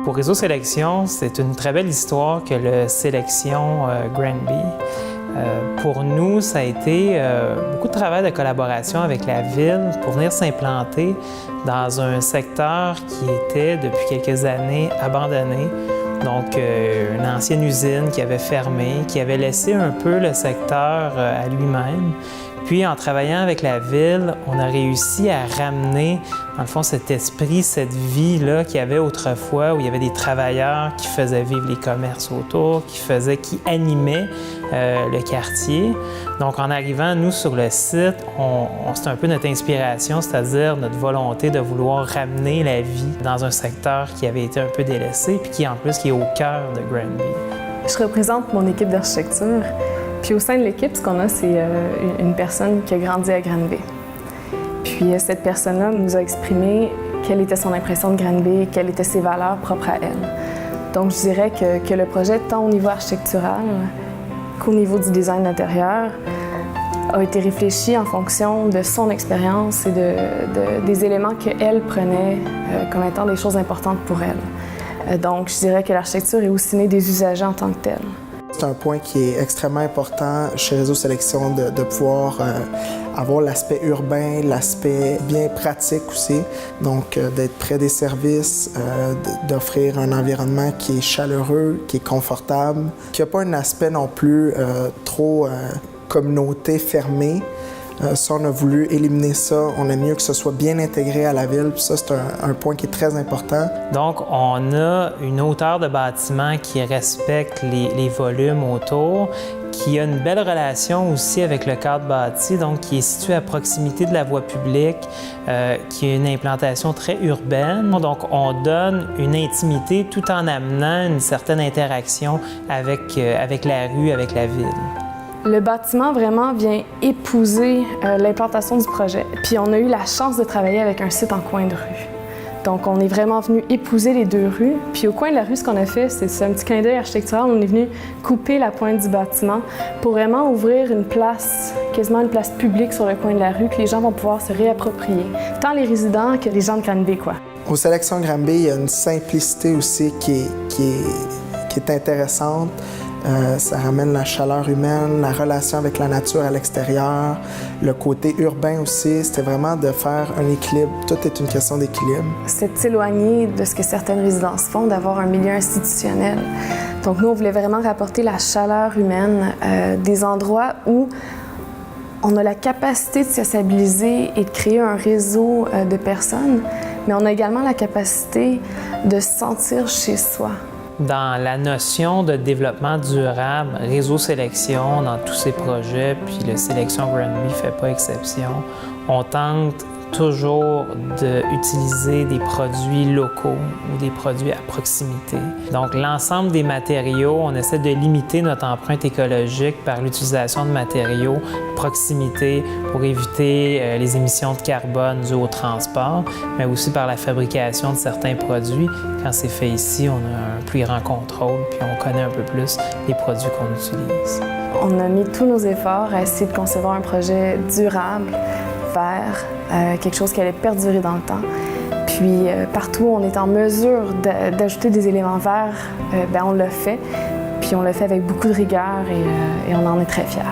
Pour Réseau Sélection, c'est une très belle histoire que le Sélection Granby. Pour nous, ça a été beaucoup de travail de collaboration avec la ville pour venir s'implanter dans un secteur qui était depuis quelques années abandonné. Donc, une ancienne usine qui avait fermé, qui avait laissé un peu le secteur à lui-même. Puis, en travaillant avec la ville, on a réussi à ramener, dans le fond, cet esprit, cette vie-là qu'il y avait autrefois, où il y avait des travailleurs qui faisaient vivre les commerces autour, qui animaient le quartier. Donc, en arrivant, nous, sur le site, c'est un peu notre inspiration, c'est-à-dire notre volonté de vouloir ramener la vie dans un secteur qui avait été un peu délaissé, puis qui, en plus, qui est au cœur de Granby. Je représente mon équipe d'architecture. Puis au sein de l'équipe, ce qu'on a, c'est une personne qui a grandi à Granby. Puis cette personne-là nous a exprimé quelle était son impression de Granby, quelles étaient ses valeurs propres à elle. Donc je dirais que le projet, tant au niveau architectural qu'au niveau du design d'intérieur, a été réfléchi en fonction de son expérience et des éléments qu'elle prenait comme étant des choses importantes pour elle. Donc je dirais que l'architecture est aussi née des usagers en tant que telle. C'est un point qui est extrêmement important chez Réseau Sélection de pouvoir avoir l'aspect urbain, l'aspect bien pratique aussi, donc d'être près des services, d'offrir un environnement qui est chaleureux, qui est confortable, qui n'a pas un aspect non plus trop communauté fermée. Ça, on a voulu éliminer ça. On aime mieux que ce soit bien intégré à la ville. Puis ça, c'est un point qui est très important. Donc, on a une hauteur de bâtiment qui respecte les volumes autour, qui a une belle relation aussi avec le cadre bâti, donc qui est situé à proximité de la voie publique, qui a une implantation très urbaine. Donc, on donne une intimité tout en amenant une certaine interaction avec la rue, avec la ville. Le bâtiment vraiment vient épouser l'implantation du projet. Puis on a eu la chance de travailler avec un site en coin de rue. Donc on est vraiment venu épouser les deux rues. Puis au coin de la rue, ce qu'on a fait, c'est un petit clin d'œil architectural. On est venu couper la pointe du bâtiment pour vraiment ouvrir une place, quasiment une place publique sur le coin de la rue, puis les gens vont pouvoir se réapproprier, tant les résidents que les gens de Granby, quoi. Au Sélection Granby, il y a une simplicité aussi qui est intéressante. Ça ramène la chaleur humaine, la relation avec la nature à l'extérieur, le côté urbain aussi. C'était vraiment de faire un équilibre. Tout est une question d'équilibre. C'est s'éloigner de ce que certaines résidences font, d'avoir un milieu institutionnel. Donc nous, on voulait vraiment rapporter la chaleur humaine, des endroits où on a la capacité de sociabiliser et de créer un réseau de personnes, mais on a également la capacité de se sentir chez soi. Dans la notion de développement durable, Réseau Sélection, dans tous ses projets, puis le Sélection Granby ne fait pas exception, on tente toujours d'utiliser des produits locaux ou des produits à proximité. Donc, l'ensemble des matériaux, on essaie de limiter notre empreinte écologique par l'utilisation de matériaux de proximité pour éviter les émissions de carbone dues au transport, mais aussi par la fabrication de certains produits. Quand c'est fait ici, on a un plus grand contrôle, puis on connaît un peu plus les produits qu'on utilise. On a mis tous nos efforts à essayer de concevoir un projet durable, vert, quelque chose qui allait perdurer dans le temps. Puis partout où on est en mesure d'ajouter des éléments verts, on le fait. Puis on le fait avec beaucoup de rigueur et on en est très fiers.